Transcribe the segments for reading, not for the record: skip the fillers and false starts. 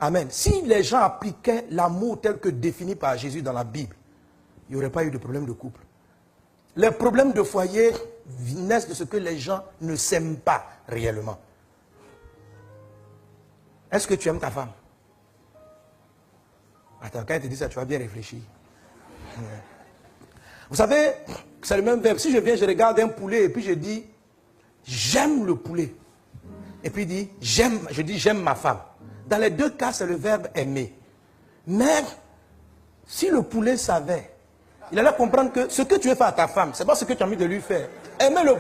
Amen. Si les gens appliquaient l'amour tel que défini par Jésus dans la Bible, il n'y aurait pas eu de problème de couple. Les problèmes de foyer naissent de ce que les gens ne s'aiment pas réellement. Est-ce que tu aimes ta femme? Attends, quand elle te dit ça, tu vas bien réfléchir. Vous savez, c'est le même verbe. Si je viens, je regarde un poulet et puis je dis, j'aime le poulet. Et puis je dis, j'aime ma femme. Dans les deux cas, c'est le verbe aimer. Mais, si le poulet savait, il allait comprendre que ce que tu veux faire à ta femme, ce n'est pas ce que tu as envie de lui faire. Aimer le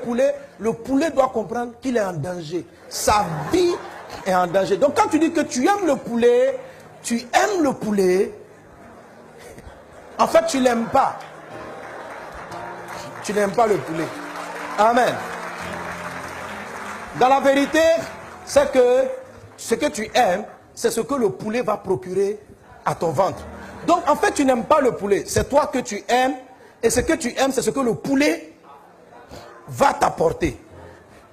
poulet doit comprendre qu'il est en danger. Sa vie est en danger. Donc quand tu dis que tu aimes le poulet, en fait tu ne l'aimes pas. Tu n'aimes pas le poulet. Amen. Dans la vérité, c'est que ce que tu aimes, c'est ce que le poulet va procurer à ton ventre. Donc en fait tu n'aimes pas le poulet, c'est toi que tu aimes, et ce que tu aimes, c'est ce que le poulet va t'apporter.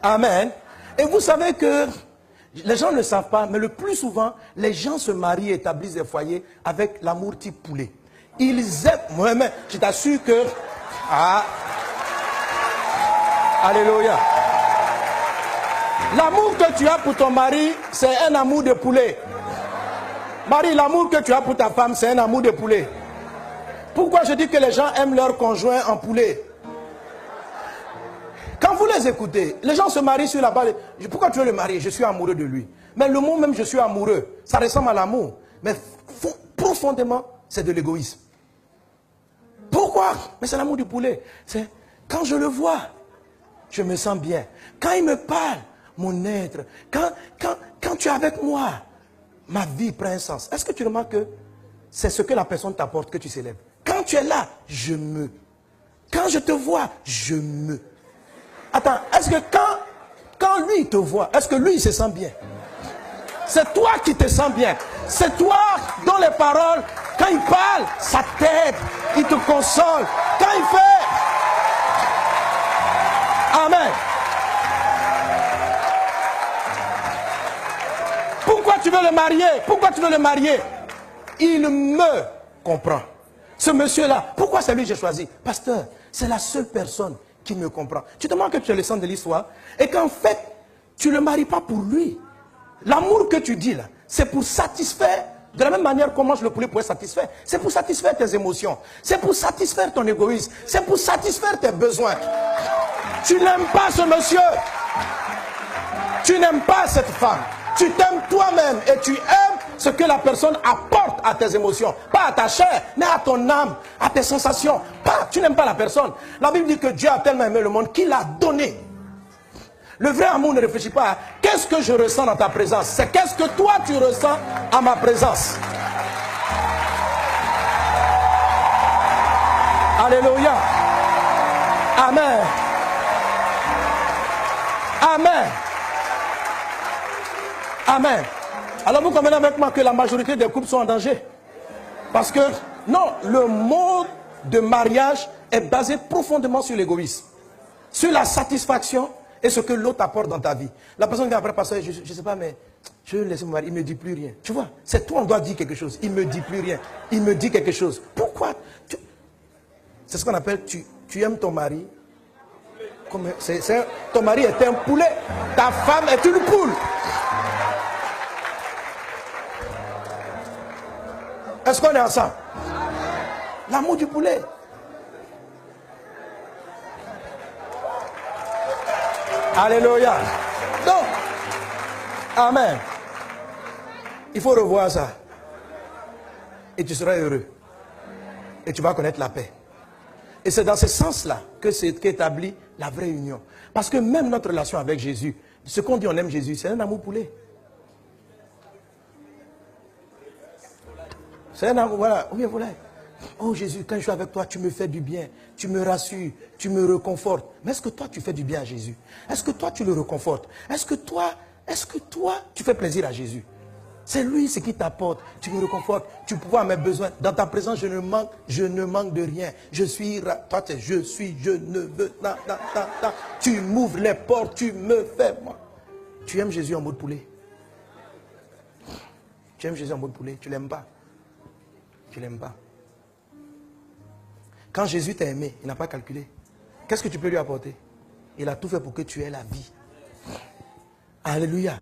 Amen. Et vous savez que les gens ne savent pas, mais le plus souvent, les gens se marient et établissent des foyers avec l'amour type poulet. Ils aiment, moi-même, je t'assure que... Alléluia. L'amour que tu as pour ton mari, c'est un amour de poulet. Marie, l'amour que tu as pour ta femme, c'est un amour de poulet. Pourquoi je dis que les gens aiment leur conjoint en poulet? Quand vous les écoutez, les gens se marient sur la base. Pourquoi tu veux le marier? Je suis amoureux de lui. Mais le mot même je suis amoureux, ça ressemble à l'amour. Mais profondément, c'est de l'égoïsme. Pourquoi? Mais c'est l'amour du poulet. C'est quand je le vois, je me sens bien. Quand il me parle, mon être. Quand tu es avec moi, ma vie prend un sens. Est-ce que tu remarques que c'est ce que la personne t'apporte que tu célèbres? Quand tu es là, je me. Quand je te vois, je me. Attends, est-ce que quand lui te voit, est-ce que lui il se sent bien? C'est toi qui te sens bien. C'est toi dont les paroles, quand il parle, ça t'aide, il te console. Quand il fait... Amen. Pourquoi tu veux le marier? Pourquoi tu veux le marier? Il me comprend. Ce monsieur-là, pourquoi c'est lui que j'ai choisi? Pasteur, c'est la seule personne qui me comprend. Tu te demandes que tu es le centre de l'histoire et qu'en fait, tu ne le maries pas pour lui. L'amour que tu dis là, c'est pour satisfaire, de la même manière comment je le poulet pour être satisfait. C'est pour satisfaire tes émotions. C'est pour satisfaire ton égoïsme. C'est pour satisfaire tes besoins. Tu n'aimes pas ce monsieur. Tu n'aimes pas cette femme. Tu t'aimes toi-même et tu aimes ce que la personne apporte à tes émotions. Pas à ta chair, mais à ton âme, à tes sensations. Tu n'aimes pas la personne. La Bible dit que Dieu a tellement aimé le monde qu'il a donné. Le vrai amour ne réfléchit pas à qu'est-ce que je ressens dans ta présence. C'est qu'est-ce que toi tu ressens à ma présence. Alléluia. Amen. Amen. Amen. Alors vous convenez avec moi que la majorité des couples sont en danger. Parce que, non, le mode de mariage est basé profondément sur l'égoïsme. Sur la satisfaction et ce que l'autre apporte dans ta vie. La personne qui après passer, je ne sais pas, mais je vais laisser mon mari, il ne me dit plus rien. Tu vois, c'est toi, on doit dire quelque chose. Il ne me dit plus rien. Il me dit quelque chose. Pourquoi? C'est ce qu'on appelle, tu aimes ton mari. Ton mari est un poulet. Ta femme est une poule. Est-ce qu'on est ensemble? L'amour du poulet. Alléluia. Donc, amen. Il faut revoir ça. Et tu seras heureux. Et tu vas connaître la paix. Et c'est dans ce sens-là que c'est qu'établit la vraie union. Parce que même notre relation avec Jésus, ce qu'on dit on aime Jésus, c'est un amour poulet. C'est un amour, voilà. Oui, voilà. Oh Jésus, quand je suis avec toi, tu me fais du bien, tu me rassures, tu me reconfortes. Mais est-ce que toi, tu fais du bien à Jésus? Est-ce que toi, tu le reconfortes? Est-ce que toi, tu fais plaisir à Jésus? C'est lui ce qui t'apporte. Tu me reconfortes, tu pourvois à mes besoins. Dans ta présence, je ne manque de rien. Je suis, toi, je ne veux, tu m'ouvres les portes, tu me fais, moi. Tu aimes Jésus en mode poulet. Tu aimes Jésus en mode poulet, tu ne l'aimes pas. Tu ne l'aimes pas. Quand Jésus t'a aimé, il n'a pas calculé. Qu'est-ce que tu peux lui apporter? Il a tout fait pour que tu aies la vie. Alléluia.